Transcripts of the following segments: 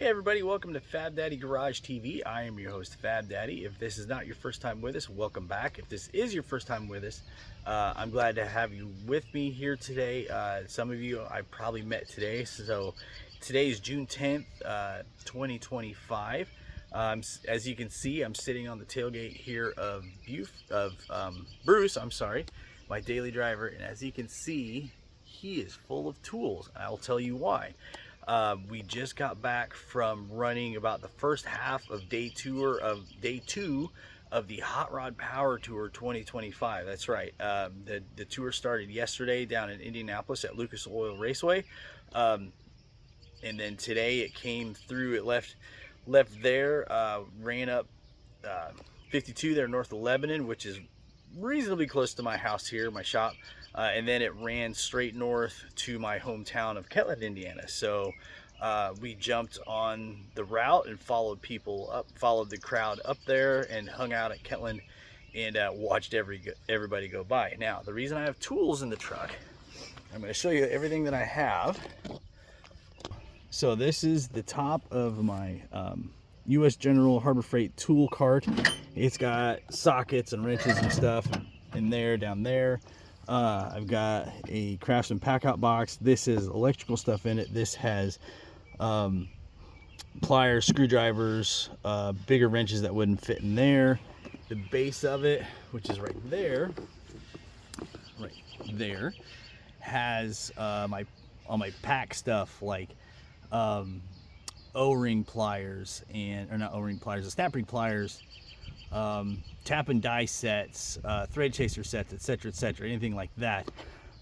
Hey everybody, welcome to Fab Daddy Garage TV. I am your host, Fab Daddy. If this is not your first time with us, welcome back. If this is your first time with us, I'm glad to have you with me here today. Some of you I probably met today. So today is June 10th, 2025. As you can see, I'm sitting on the tailgate here of Bruce, my daily driver. And as you can see, he is full of tools. I'll tell you why. We just got back from running about the first half of day two of the Hot Rod Power Tour 2025. That's right. The tour started yesterday down in Indianapolis at Lucas Oil Raceway, and then today it came through. It left there, ran up 52 there north of Lebanon, which is reasonably close to my house here, my shop. And then it ran straight north to my hometown of Ketland, Indiana. So we jumped on the route and followed the crowd up there and hung out at Ketland and watched everybody go by. Now, the reason I have tools in the truck, I'm going to show you everything that I have. So this is the top of my U.S. General Harbor Freight tool cart. It's got sockets and wrenches and stuff in there, down there. I've got a Craftsman pack-out box. This is electrical stuff in it. This has pliers, screwdrivers, bigger wrenches that wouldn't fit in there. The base of it, which is right there, has all my pack stuff like O-ring pliers or not O-ring pliers, the snap ring pliers, tap and die sets, thread chaser sets, etc., anything like that.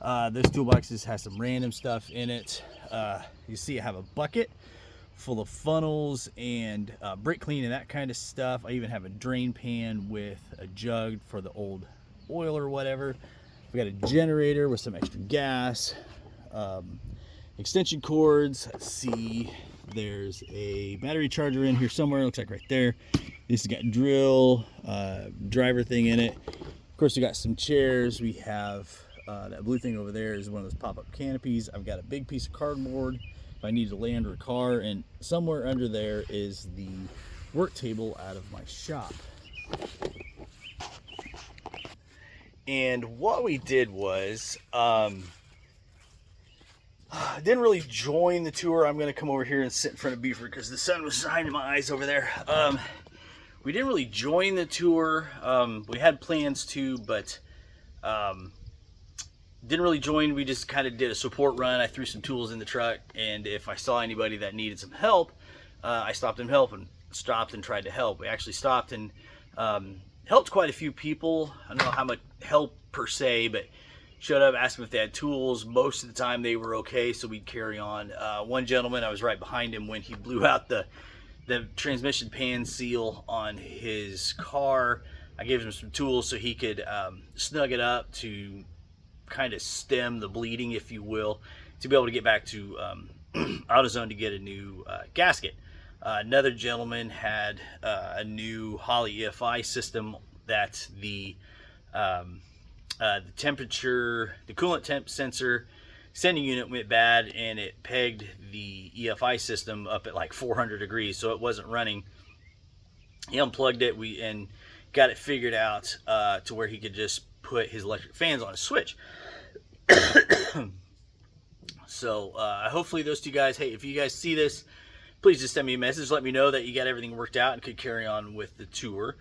Those toolboxes has some random stuff in it. You see I have a bucket full of funnels and brake clean and that kind of stuff. I even have a drain pan with a jug for the old oil or whatever. We got a generator with some extra gas, extension cords. Let's see, there's a battery charger in here somewhere, looks like right there. This has got drill, driver thing in it. Of course, we got some chairs. We have that blue thing over there is one of those pop-up canopies. I've got a big piece of cardboard if I need to lay under a car, and somewhere under there is the work table out of my shop. And what we did was, didn't really join the tour. I'm going to come over here and sit in front of Beaver because the sun was shining in my eyes over there. We didn't really join the tour. We had plans to, but didn't really join. We just kind of did a support run. I threw some tools in the truck, and if I saw anybody that needed some help, I stopped and tried to help. We actually stopped and helped quite a few people. I don't know how much help per se, but showed up, asked them if they had tools. Most of the time they were okay, so we'd carry on. One gentleman, I was right behind him when he blew out the transmission pan seal on his car. I gave him some tools so he could snug it up to kind of stem the bleeding, if you will, to be able to get back to AutoZone to get a new gasket. Another gentleman had a new Holley EFI system that the temperature, the coolant temp sensor sending unit went bad, and it pegged the EFI system up at like 400 degrees, so it wasn't running. He unplugged it and got it figured out to where he could just put his electric fans on a switch. So hopefully those two guys, hey, if you guys see this, please just send me a message, let me know that you got everything worked out and could carry on with the tour.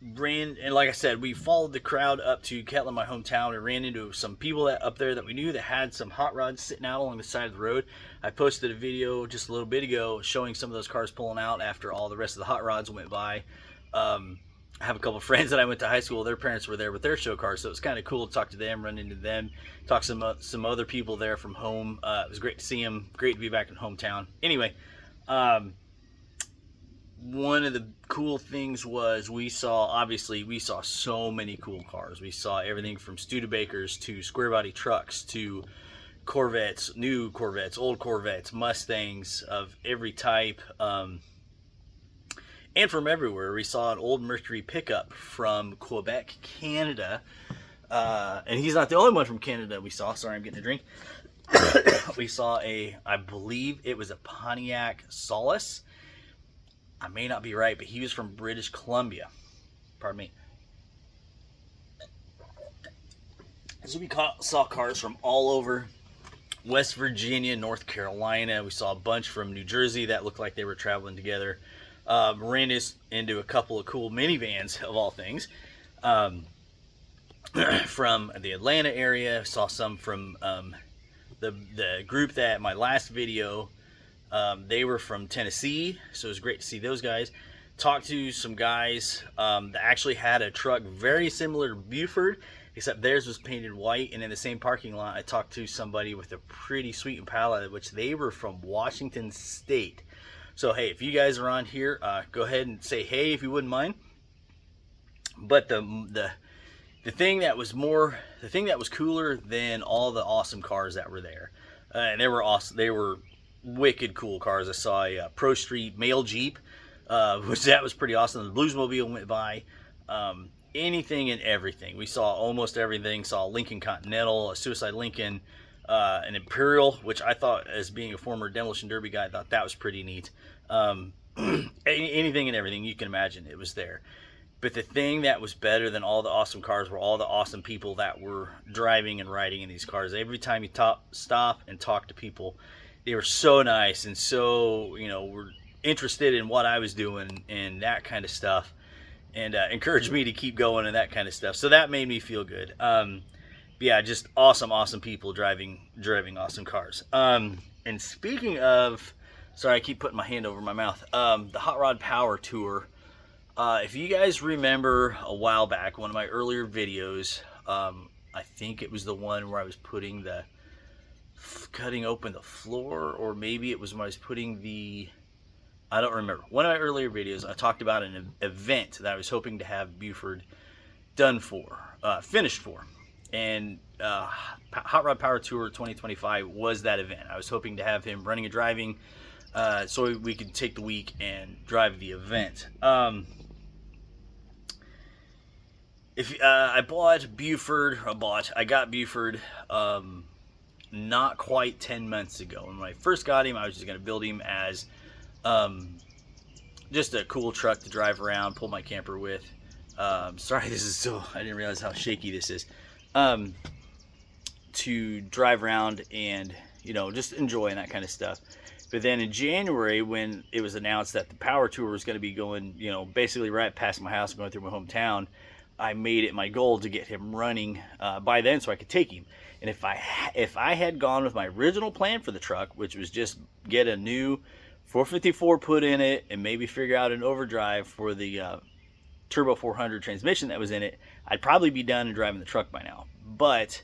And like I said, we followed the crowd up to Ketland, my hometown, and ran into some people up there that we knew that had some hot rods sitting out along the side of the road. I posted a video just a little bit ago showing some of those cars pulling out after all the rest of the hot rods went by. I have a couple of friends that I went to high school. Their parents were there with their show cars, so it was kind of cool to talk to them, run into them, talk to some other people there from home. It was great to see them. Great to be back in hometown. Anyway, one of the cool things was we saw so many cool cars. We saw everything from Studebakers to square body trucks to Corvettes, new Corvettes, old Corvettes, Mustangs of every type, and from everywhere. We saw an old Mercury pickup from Quebec, Canada, and he's not the only one from Canada we saw. Sorry, I'm getting a drink. We saw I believe it was a Pontiac Solace. I may not be right, but he was from British Columbia. Pardon me. So we saw cars from all over West Virginia, North Carolina. We saw a bunch from New Jersey that looked like they were traveling together. Ran into a couple of cool minivans, of all things, from the Atlanta area. Saw some from the group that my last video, they were from Tennessee, so it was great to see those guys. Talked to some guys that actually had a truck very similar to Buford, except theirs was painted white. And in the same parking lot, I talked to somebody with a pretty sweet Impala, which they were from Washington State. So hey, if you guys are on here, go ahead and say hey if you wouldn't mind. But the thing that was cooler than all the awesome cars that were there, and they were awesome. They were wicked cool cars. I saw a Pro Street mail Jeep, which that was pretty awesome. The Bluesmobile went by. Anything and everything. We saw almost everything. Saw a Lincoln Continental, a Suicide Lincoln, an Imperial, which I thought, as being a former Demolition Derby guy, I thought that was pretty neat. Anything and everything you can imagine, it was there. But the thing that was better than all the awesome cars were all the awesome people that were driving and riding in these cars. Every time you stop and talk to people, they were so nice and so, were interested in what I was doing and that kind of stuff, and encouraged me to keep going and that kind of stuff. So that made me feel good. Yeah, just awesome people driving awesome cars. And speaking of, sorry, I keep putting my hand over my mouth. The Hot Rod Power Tour. If you guys remember a while back, one of my earlier videos, I think it was the one where I was putting cutting open the floor, or maybe it was when I was putting I don't remember. One of my earlier videos, I talked about an event that I was hoping to have Buford finished for. And Hot Rod Power Tour 2025 was that event. I was hoping to have him running and driving, so we could take the week and drive the event. I got Buford not quite 10 months ago. And when I first got him, I was just going to build him as just a cool truck to drive around, pull my camper with. Sorry, I didn't realize how shaky this is. To drive around and, just enjoy and that kind of stuff. But then in January, when it was announced that the Power Tour was going to be going, basically right past my house, going through my hometown, I made it my goal to get him running by then so I could take him. And if I had gone with my original plan for the truck, which was just get a new 454 put in it and maybe figure out an overdrive for the Turbo 400 transmission that was in it, I'd probably be done and driving the truck by now. But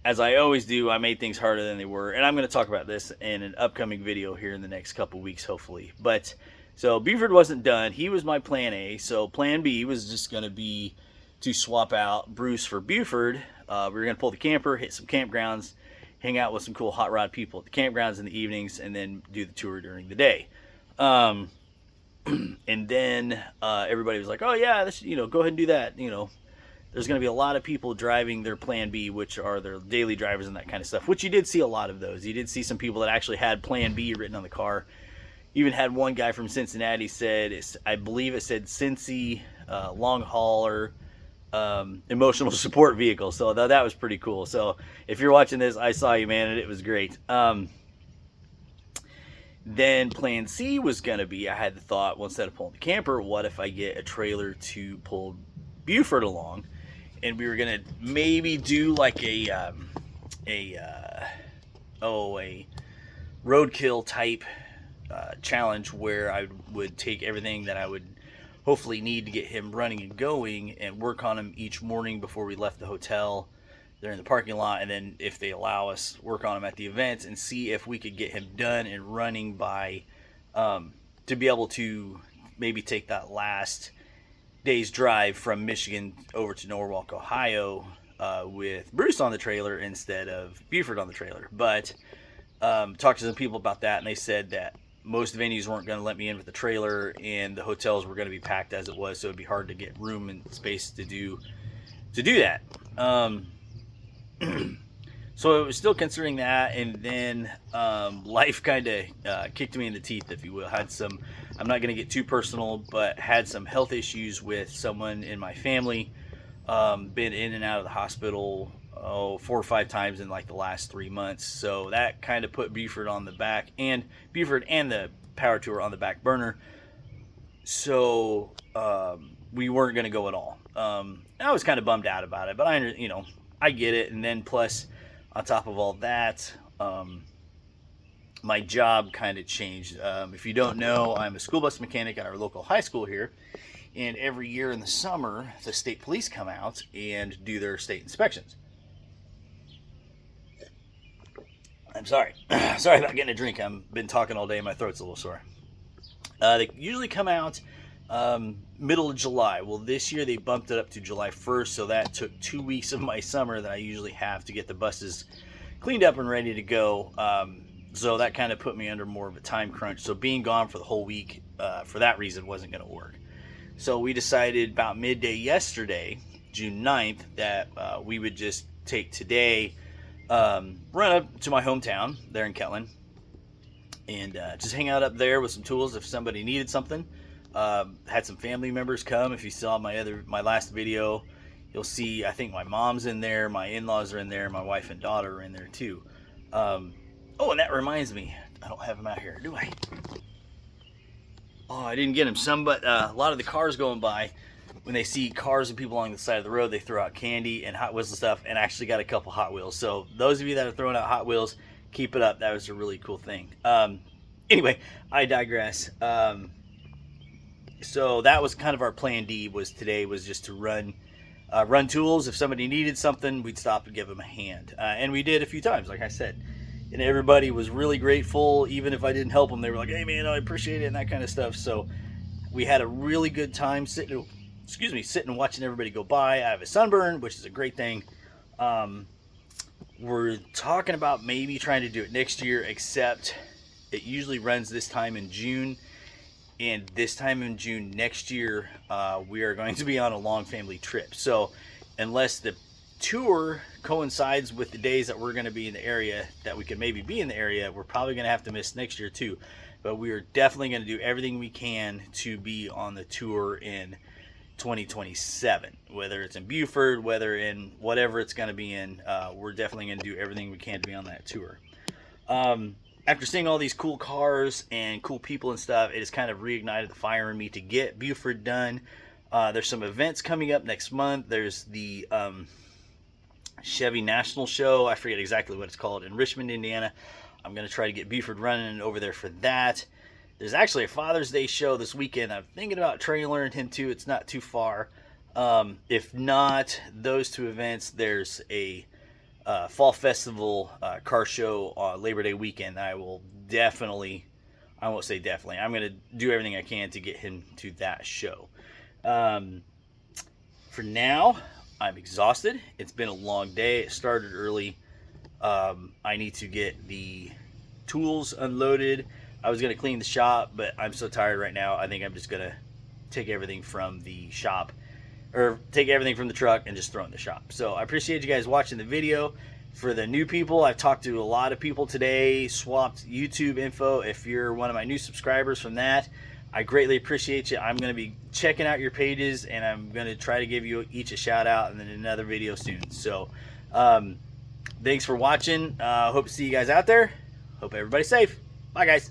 as I always do, I made things harder than they were. And I'm going to talk about this in an upcoming video here in the next couple weeks, hopefully. But so Buford wasn't done. He was my plan A. So plan B was just going to be to swap out Bruce for Buford. We were going to pull the camper, hit some campgrounds, hang out with some cool hot rod people at the campgrounds in the evenings, and then do the tour during the day. And then everybody was like, oh yeah, this, go ahead and do that. There's going to be a lot of people driving their plan B, which are their daily drivers and that kind of stuff, which you did see a lot of those. You did see some people that actually had plan B written on the car. Even had one guy from Cincinnati I believe it said Cincy long hauler emotional support vehicle. So that was pretty cool. So if you're watching this, I saw you, man, and it was great. Then plan C was going to be, I had the thought, well, instead of pulling the camper, what if I get a trailer to pull Buford along? And we were going to maybe do like a roadkill type challenge where I would take everything that I would hopefully need to get him running and going and work on him each morning before we left the hotel. They're in the parking lot, and then if they allow us, work on him at the events and see if we could get him done and running by to be able to maybe take that last day's drive from Michigan over to Norwalk, Ohio with Bruce on the trailer instead of Buford on the trailer. But talked to some people about that, and they said that most venues weren't going to let me in with the trailer, and the hotels were going to be packed as it was, so it'd be hard to get room and space to do that. So it was still considering that, and then life kind of kicked me in the teeth, if you will. Had some, I'm not going to get too personal, but had some health issues with someone in my family. Been in and out of the hospital 4 or 5 times in like the last 3 months. So that kind of put Buford on the back, and Buford and the power tour on the back burner. So we weren't going to go at all. I was kind of bummed out about it, but I get it. And then plus, on top of all that, my job kind of changed. If you don't know, I'm a school bus mechanic at our local high school here. And every year in the summer, the state police come out and do their state inspections. I'm sorry. Sorry about getting a drink. I've been talking all day. My throat's a little sore. They usually come out middle of July. Well, this year they bumped it up to July 1st, so that took 2 weeks of my summer that I usually have to get the buses cleaned up and ready to go. So that kind of put me under more of a time crunch. So being gone for the whole week for that reason wasn't going to work. So we decided about midday yesterday, June 9th, that we would just take today, run up to my hometown there in Kettland, and just hang out up there with some tools if somebody needed something. Had some family members come. If you saw my last video, you'll see I think my mom's in there, my in-laws are in there, my wife and daughter are in there too. Oh, and that reminds me, I don't have them out here, do I? Oh, I didn't get them. But a lot of the cars going by, when they see cars and people along the side of the road, they throw out candy and Hot Wheels and stuff, and actually got a couple Hot Wheels. So those of you that are throwing out Hot Wheels, keep it up. That was a really cool thing. Anyway, I digress. So that was kind of our plan D, was today was just to run tools. If somebody needed something, we'd stop and give them a hand. And we did a few times, like I said. And everybody was really grateful. Even if I didn't help them, they were like, hey man, I appreciate it, and that kind of stuff. So we had a really good time sitting and watching everybody go by. I have a sunburn, which is a great thing. We're talking about maybe trying to do it next year, except it usually runs this time in June. And this time in June next year, we are going to be on a long family trip. So unless the tour coincides with the days that we're going to be in the area, that we could maybe be in the area, we're probably going to have to miss next year too. But we are definitely going to do everything we can to be on the tour in 2027, whether it's in Buford, whether in whatever it's going to be in. We're definitely going to do everything we can to be on that tour. After seeing all these cool cars and cool people and stuff, it has kind of reignited the fire in me to get Buford done. There's some events coming up next month. There's the Chevy National Show. I forget exactly what it's called, in Richmond, Indiana. I'm going to try to get Buford running over there for that. There's actually a Father's Day show this weekend. I'm thinking about trailering him to. It's not too far. If not those two events, there's a Fall Festival car show on Labor Day weekend. I won't say definitely. I'm going to do everything I can to get him to that show. For now, I'm exhausted. It's been a long day. It started early. I need to get the tools unloaded. I was going to clean the shop, but I'm so tired right now. I think I'm just going to take everything from the shop, or take everything from the truck and just throw it in the shop. So I appreciate you guys watching the video. For the new people, I've talked to a lot of people today, swapped YouTube info. If you're one of my new subscribers from that, I greatly appreciate you. I'm going to be checking out your pages, and I'm going to try to give you each a shout out and then another video soon. So thanks for watching. Hope to see you guys out there. Hope everybody's safe. Bye guys.